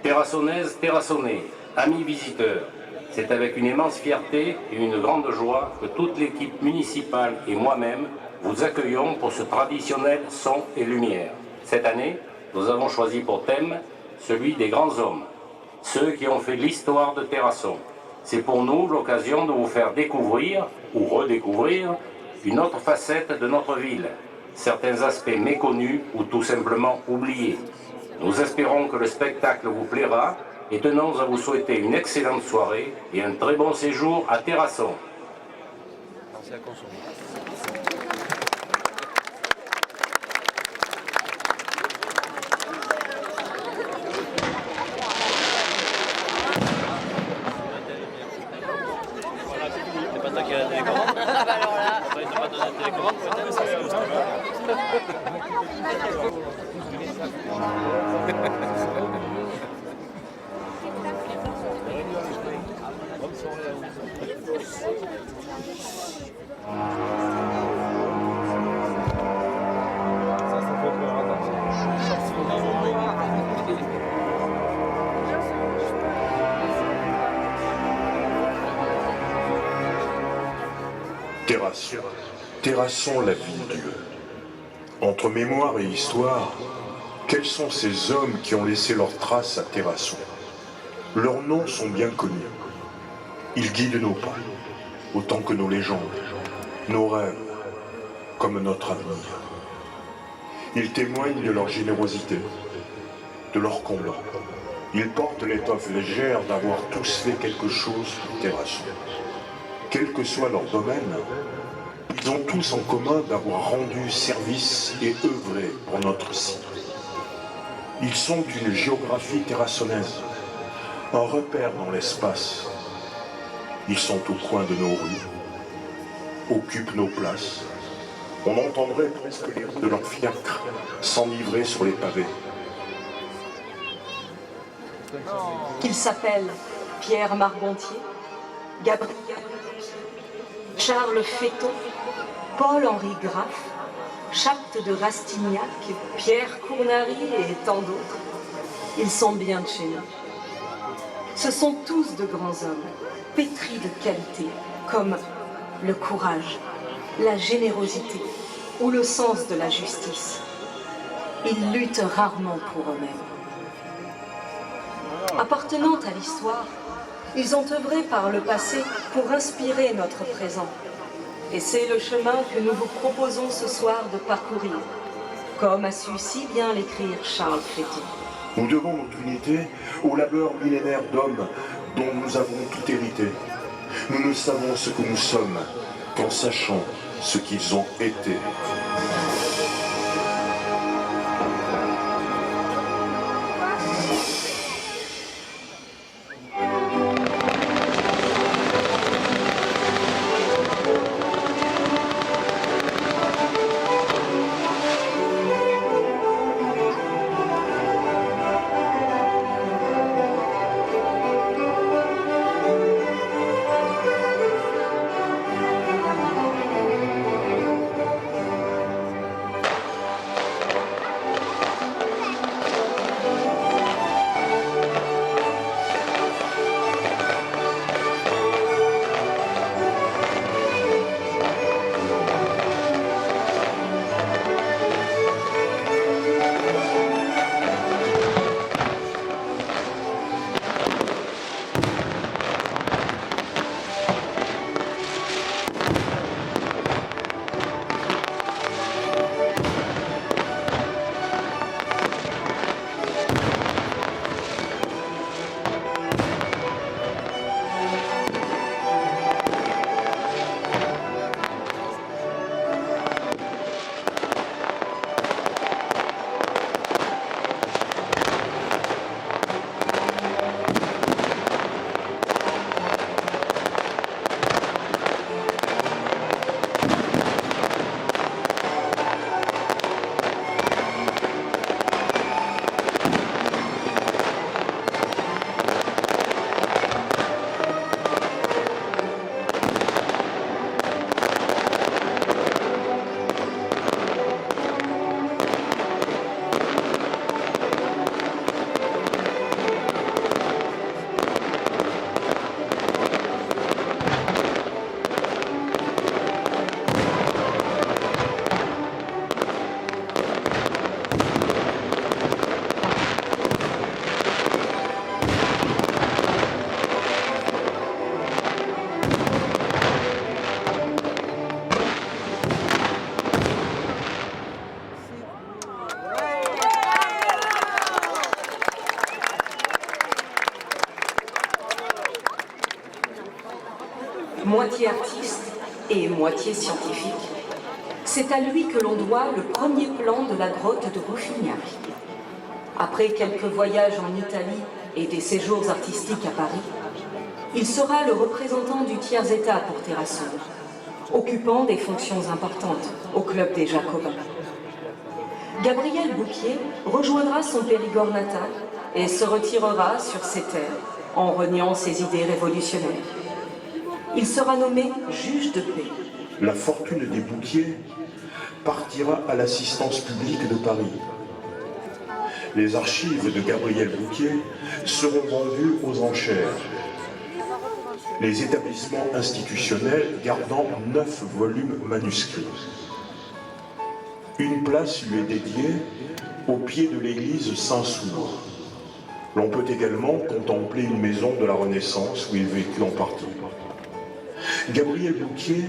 Terrassonnaises, Terrassonnais, amis visiteurs, c'est avec une immense fierté et une grande joie que toute l'équipe municipale et moi-même vous accueillons pour ce traditionnel son et lumière. Cette année, nous avons choisi pour thème celui des grands hommes, ceux qui ont fait l'histoire de Terrasson. C'est pour nous l'occasion de vous faire découvrir ou redécouvrir une autre facette de notre ville, certains aspects méconnus ou tout simplement oubliés. Nous espérons que le spectacle vous plaira et tenons à vous souhaiter une excellente soirée et un très bon séjour à Terrasson. C'est pas toi qui as la télécommande? Ah bah alors là... Après, il t'a pas donné la télécommande, peut-être? Terrasson, la ville-dieu. Entre mémoire et histoire, quels sont ces hommes qui ont laissé leurs traces à Terrasson? Leurs noms sont bien connus. Ils guident nos pas, autant que nos légendes, nos rêves, comme notre avenir. Ils témoignent de leur générosité, de leur combat. Ils portent l'étoffe légère d'avoir tous fait quelque chose pour Terrasson. Quel que soit leur domaine, ils ont tous en commun d'avoir rendu service et œuvré pour notre site. Ils sont d'une géographie terrassonnaise, un repère dans l'espace. Ils sont au coin de nos rues, occupent nos places. On entendrait presque les roues de leurs fiacres s'enivrer sur les pavés. Qu'ils s'appellent Pierre Margontier, Gabriel, Charles Féton, Paul-Henri Graff, Chapt de Rastignac, Pierre Cournary et tant d'autres. Ils sont bien de chez nous. Ce sont tous de grands hommes, pétris de qualité, comme le courage, la générosité ou le sens de la justice. Ils luttent rarement pour eux-mêmes. Appartenant à l'histoire, ils ont œuvré par le passé pour inspirer notre présent. Et c'est le chemin que nous vous proposons ce soir de parcourir, comme a su si bien l'écrire Charles Féton. Nous devons notre unité au labeur millénaire d'hommes dont nous avons tout hérité. Nous ne savons ce que nous sommes qu'en sachant ce qu'ils ont été. moitié artiste et moitié scientifique, c'est à lui que l'on doit le premier plan de la grotte de Rouffignac. Après quelques voyages en Italie et des séjours artistiques à Paris, il sera le représentant du tiers-état pour Terrasson, occupant des fonctions importantes au club des Jacobins. Gabriel Bouquier rejoindra son Périgord natal et se retirera sur ses terres en reniant ses idées révolutionnaires. Il sera nommé juge de paix. La fortune des Bouquier partira à l'assistance publique de Paris. Les archives de Gabriel Bouquier seront vendues aux enchères. Les établissements institutionnels gardant 9 volumes manuscrits. Une place lui est dédiée au pied de l'église Saint-Sour. L'on peut également contempler une maison de la Renaissance où il vécut en partie. Gabriel Bouquier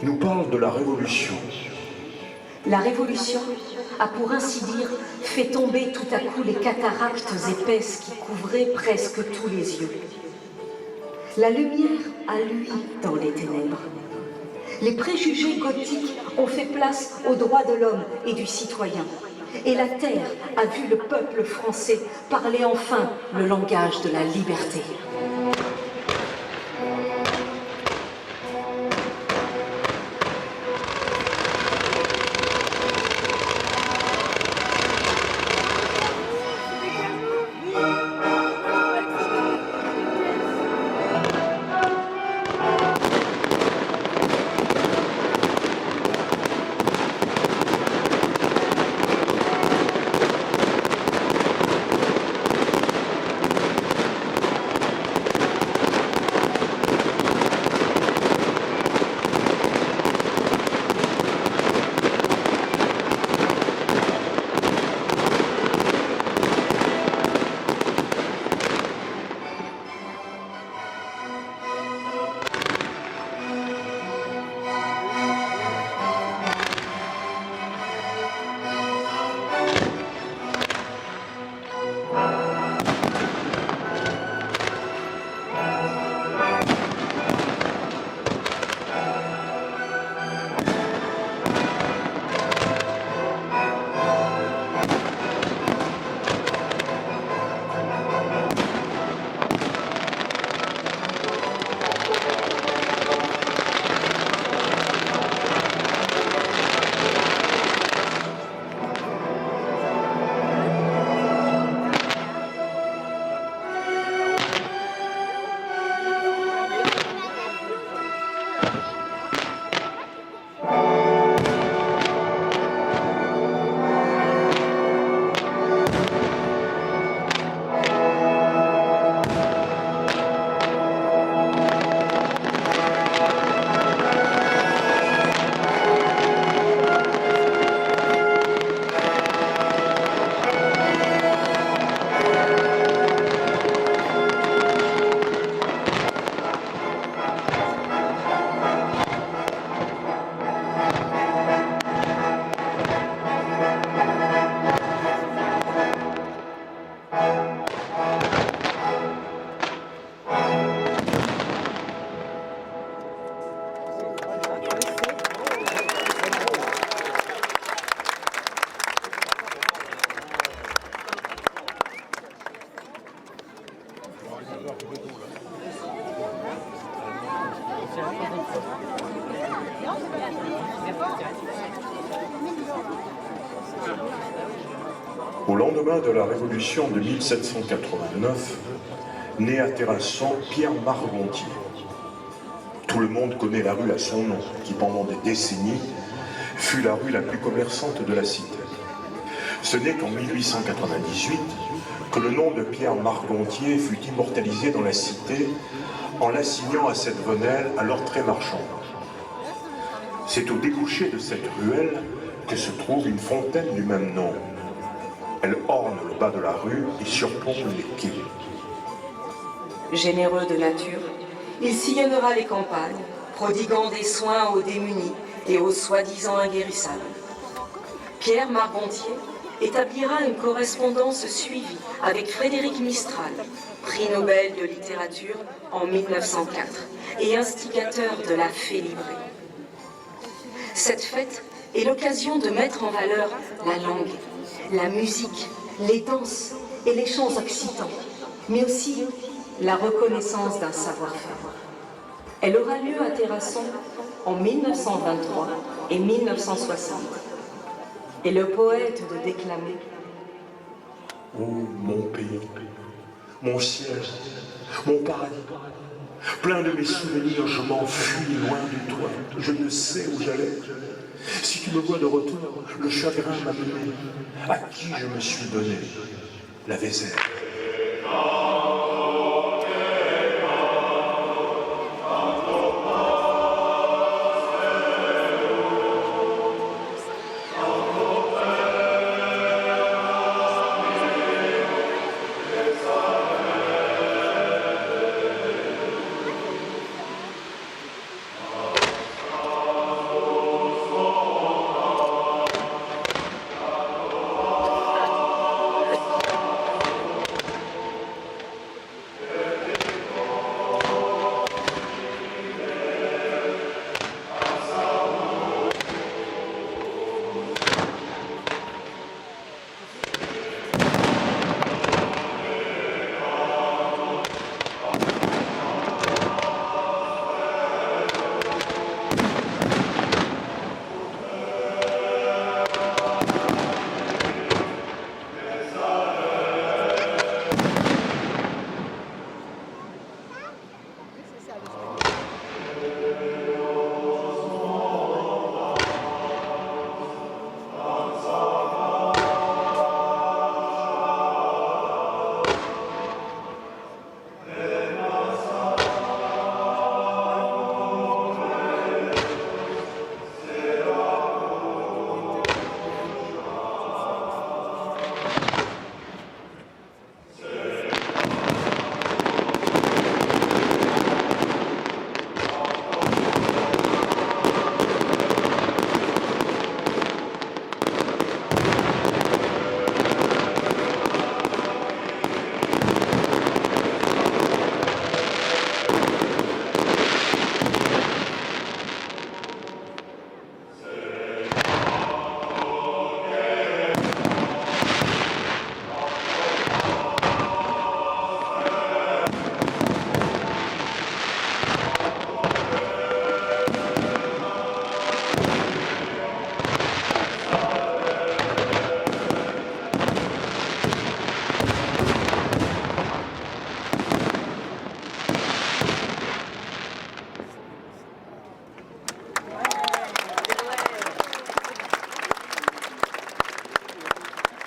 nous parle de la Révolution. La Révolution a pour ainsi dire fait tomber tout à coup les cataractes épaisses qui couvraient presque tous les yeux. La lumière a lui dans les ténèbres. Les préjugés gothiques ont fait place aux droits de l'homme et du citoyen. Et la terre a vu le peuple français parler enfin le langage de la liberté. Au lendemain de la Révolution de 1789, naît à Terrasson Pierre Margontier. Tout le monde connaît la rue à son nom, qui pendant des décennies fut la rue la plus commerçante de la cité. Ce n'est qu'en 1898 que le nom de Pierre Margontier fut immortalisé dans la cité en l'assignant à cette venelle alors très marchande. C'est au débouché de cette ruelle que se trouve une fontaine du même nom. Elle orne le bas de la rue et surplombe les quais. Généreux de nature, il sillonnera les campagnes, prodiguant des soins aux démunis et aux soi-disant inguérissables. Pierre Margontier établira une correspondance suivie avec Frédéric Mistral, prix Nobel de littérature en 1904 et instigateur de la Fée livrée. Cette fête est l'occasion de mettre en valeur la langue, la musique, les danses et les chants occitans, mais aussi la reconnaissance d'un savoir-faire. Elle aura lieu à Terrasson en 1923 et 1960. Et le poète de déclamer: ô mon pays, mon ciel, mon paradis, plein de mes souvenirs, je m'enfuis loin de toi, je ne sais où j'allais. Si tu me vois de retour, le chagrin m'a mené, à qui je me suis donné la Vézère.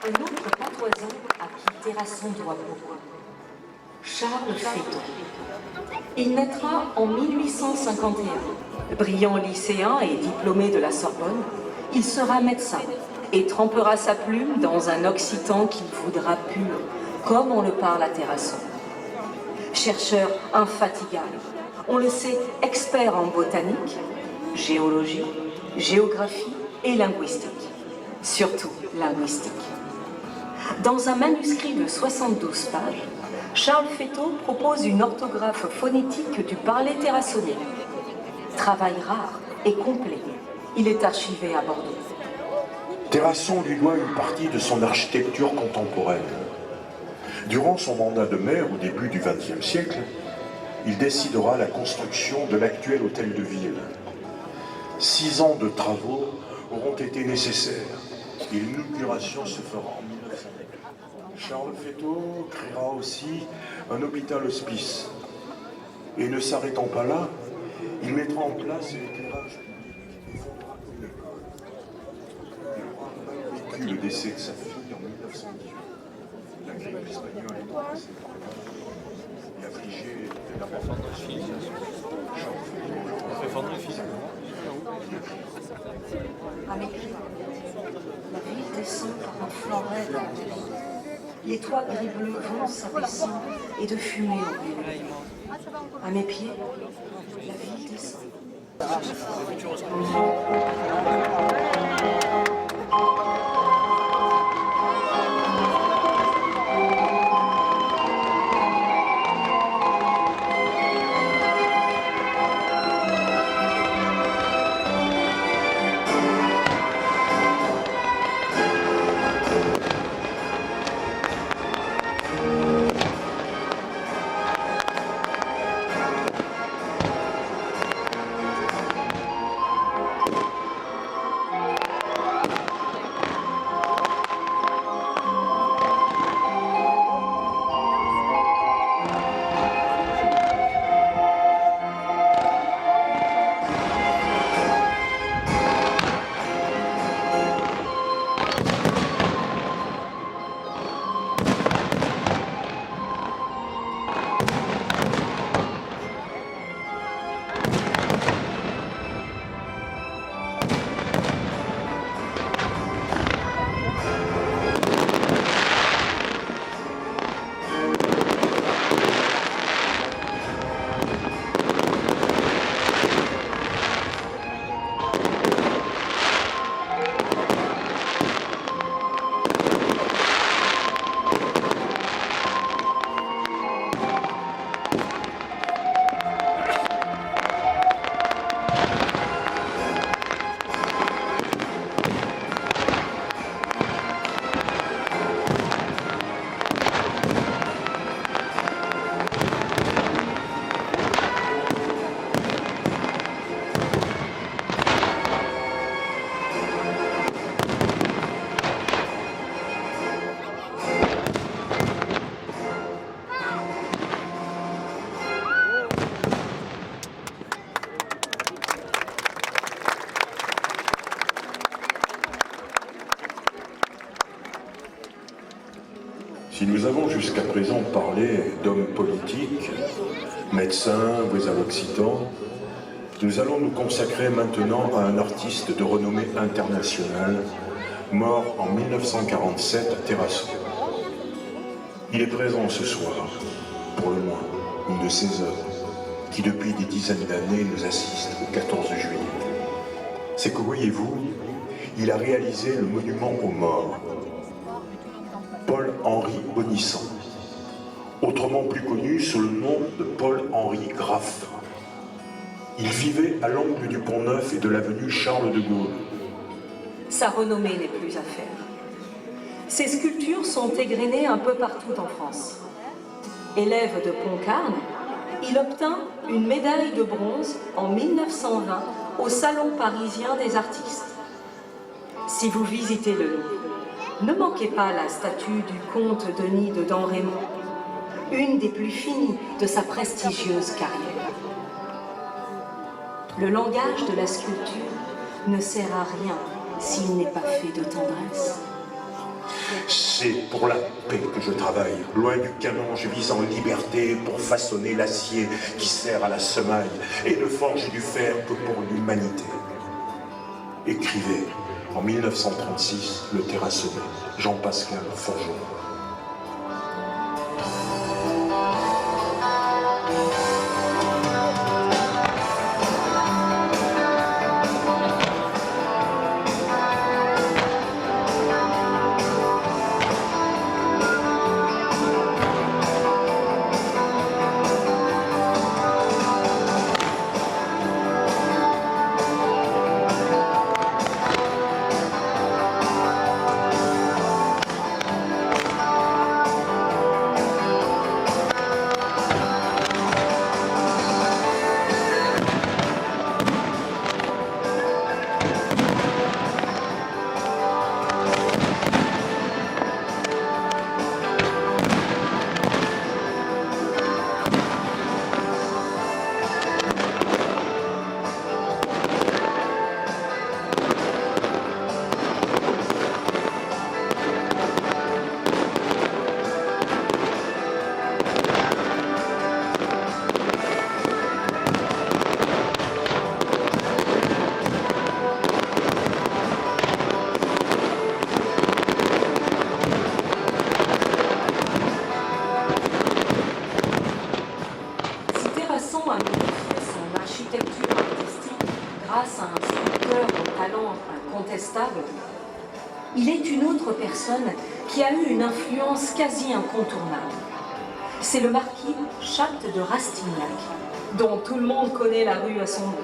Un autre patoisant à qui Terrasson doit beaucoup, Charles Féton. Il naîtra en 1851. Brillant lycéen et diplômé de la Sorbonne, il sera médecin et trempera sa plume dans un occitan qu'il voudra pur, comme on le parle à Terrasson. Chercheur infatigable, on le sait expert en botanique, géologie, géographie et linguistique. Surtout linguistique. Dans un manuscrit de 72 pages, Charles Féton propose une orthographe phonétique du parler terrassonnais. Travail rare et complet, il est archivé à Bordeaux. Terrasson lui doit une partie de son architecture contemporaine. Durant son mandat de maire au début du XXe siècle, il décidera la construction de l'actuel hôtel de ville. 6 ans de travaux auront été nécessaires et l'inauguration se fera en 1900. Charles Féton créera aussi un hôpital-hospice. Et ne s'arrêtant pas là, il mettra en place l'éclairage public et fondera une école. Il aura vécu le décès de sa fille en 1918. La grippe espagnole est passée par là. Et affligé de la mort de sa fille, Charles Féton À mes pieds, la ville descend par un flanc raide. Les toits gris-bleu vont s'abaissant et de fumée au milieu. À mes pieds, la ville descend. présent parler d'hommes politiques, médecins, voisins occitans, nous allons nous consacrer maintenant à un artiste de renommée internationale, mort en 1947 à Terrasson. Il est présent ce soir, pour le moins, une de ces œuvres qui depuis des dizaines d'années nous assiste au 14 juillet. C'est que, voyez-vous, il a réalisé le monument aux morts. Paul-Henri Bonissan, autrement plus connu sous le nom de Paul-Henri Graff. Il vivait à l'angle du Pont-Neuf et de l'avenue Charles de Gaulle. Sa renommée n'est plus à faire. Ses sculptures sont égrenées un peu partout en France. Élève de Pontcarne, il obtint une médaille de bronze en 1920 au Salon parisien des artistes. Si vous visitez le Louvre, ne manquez pas la statue du comte Denis de Damrémont, une des plus finies de sa prestigieuse carrière. Le langage de la sculpture ne sert à rien s'il n'est pas fait de tendresse. C'est pour la paix que je travaille. Loin du canon, je vise en liberté pour façonner l'acier qui sert à la semaille et ne forge du fer que pour l'humanité. Écrivait en 1936 le Terrassonnais, Jean-Pascal Forgeron. Il est une autre personne qui a eu une influence quasi incontournable. C'est le marquis Chapt de Rastignac, dont tout le monde connaît la rue à son nom.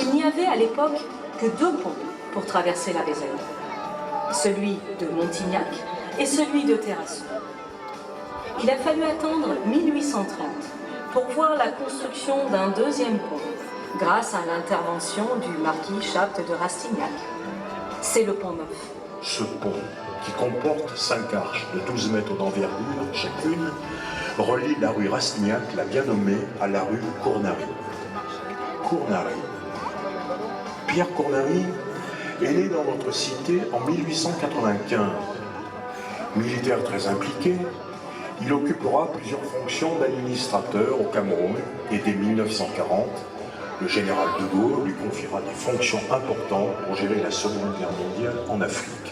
Il n'y avait à l'époque que 2 ponts pour traverser la Vézère, celui de Montignac et celui de Terrasson. Il a fallu attendre 1830 pour voir la construction d'un 2e pont, grâce à l'intervention du marquis Chapt de Rastignac. C'est le Pont-Neuf. Ce pont, qui comporte 5 arches de 12 mètres d'envergure chacune, relie la rue Rastignac, la bien nommée, à la rue Cournary. Cournary. Pierre Cournary est né dans notre cité en 1895. Militaire très impliqué, il occupera plusieurs fonctions d'administrateur au Cameroun et dès 1940, le général de Gaulle lui confiera des fonctions importantes pour gérer la Seconde Guerre mondiale en Afrique.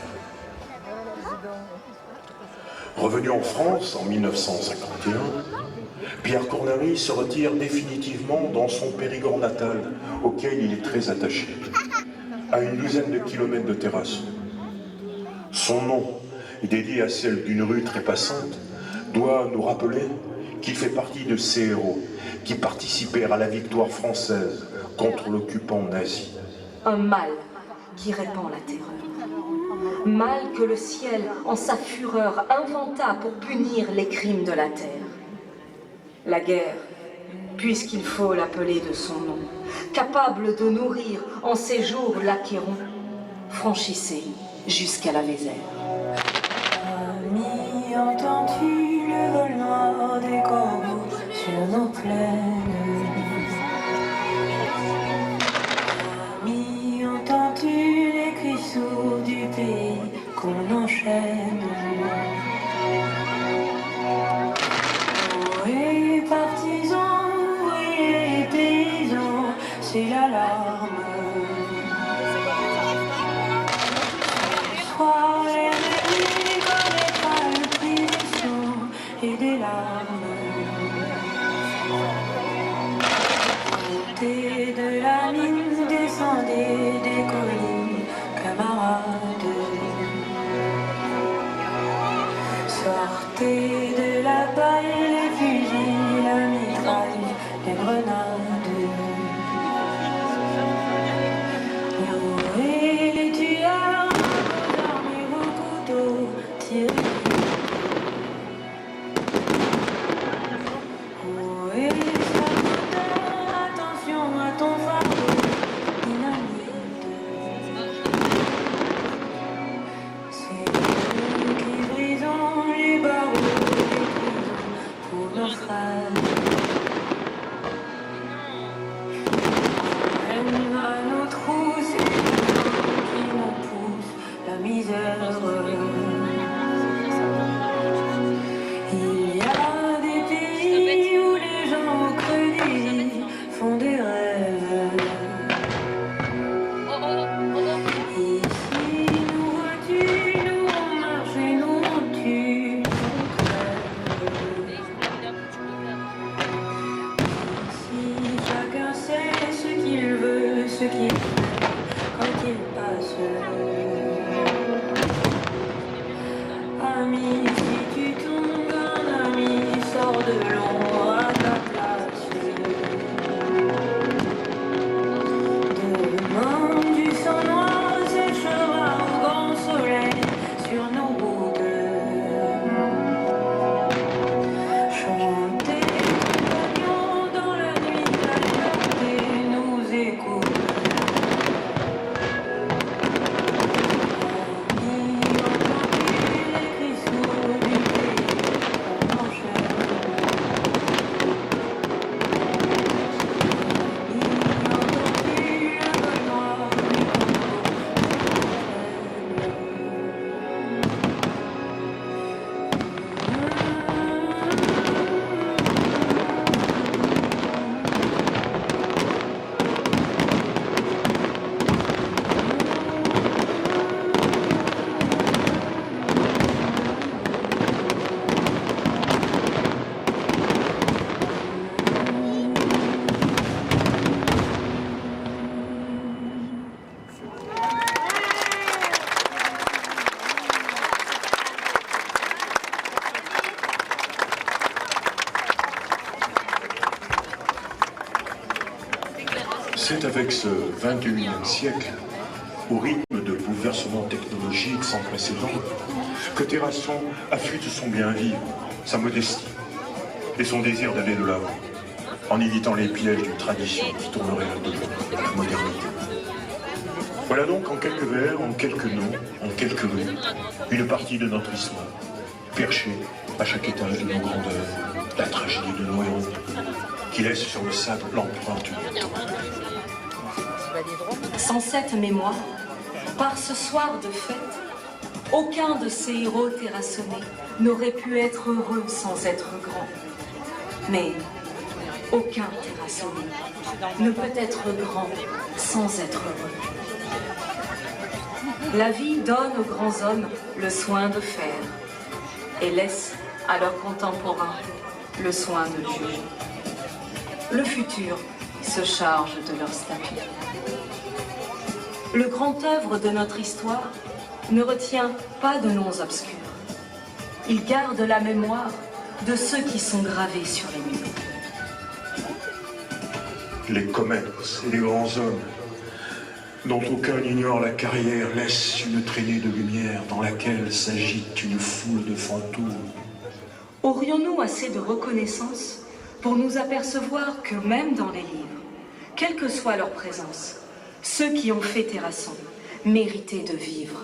Revenu en France en 1951, Pierre Cournary se retire définitivement dans son Périgord natal, auquel il est très attaché, à une douzaine de kilomètres de Terrasson. Son nom, dédié à celle d'une rue trépassante, doit nous rappeler qu'il fait partie de ces héros qui participèrent à la victoire française contre l'occupant nazi. Un mal qui répand la terreur. Mal que le ciel, en sa fureur, inventa pour punir les crimes de la terre. La guerre, puisqu'il faut l'appeler de son nom, capable de nourrir en ses jours l'Achéron, franchissez jusqu'à la Vézère. Ami, entends-tu le vol noir des corbeaux sur nos plaines? Ami, entends-tu les cris sourds du pays qu'on enchaîne? et des larmes. Montez de la mine, descendez des collines, camarades. Sortez de la paille, les fusils, la mitraille, les grenades. Louez les tueurs, vos armes et vos couteaux, tirez. Louez les saboteurs, attention à ton fardeau, dynamite. C'est nous qui brisons les barreaux des prisons pour nos frères. À nos trous, c'est qui nous pousse la misère. Il y a des pays où les gens au crédit font des rêves. Ici, nous vois-tu, nous on marche et nous on tue, on crève. Ici, chacun sait ce qu'il veut, ce qu'il fait quand il passe. Ami, si tu tombes, un ami sort de l'ombre à ta place. Demain, du sang noir séchera au grand soleil sur nos routes. Chantez, compagnons, dans la nuit, la liberté nous écoute. C'est avec ce 21e siècle, au rythme de bouleversements technologiques sans précédent, que Terrasson affûte son bien-vivre, sa modestie et son désir d'aller de l'avant, en évitant les pièges d'une tradition qui tournerait le dos à la modernité. Voilà donc en quelques vers, en quelques noms, en quelques rues, une partie de notre histoire, perchée à chaque étage de nos grandeurs, la tragédie de nos héros, qui laisse sur le sable l'empreinte du temps. Sans cette mémoire, par ce soir de fête, aucun de ces héros terrassonnés n'aurait pu être heureux sans être grand. Mais aucun terrassonné ne peut être grand sans être heureux. La vie donne aux grands hommes le soin de faire et laisse à leurs contemporains le soin de juger. Le futur se charge de leur statut. Le grand œuvre de notre histoire ne retient pas de noms obscurs. Il garde la mémoire de ceux qui sont gravés sur les murs. Les comètes et les grands hommes, dont aucun n'ignore la carrière, laissent une traînée de lumière dans laquelle s'agite une foule de fantômes. Aurions-nous assez de reconnaissance pour nous apercevoir que même dans les livres, quelle que soit leur présence, ceux qui ont fait Terrasson méritaient de vivre.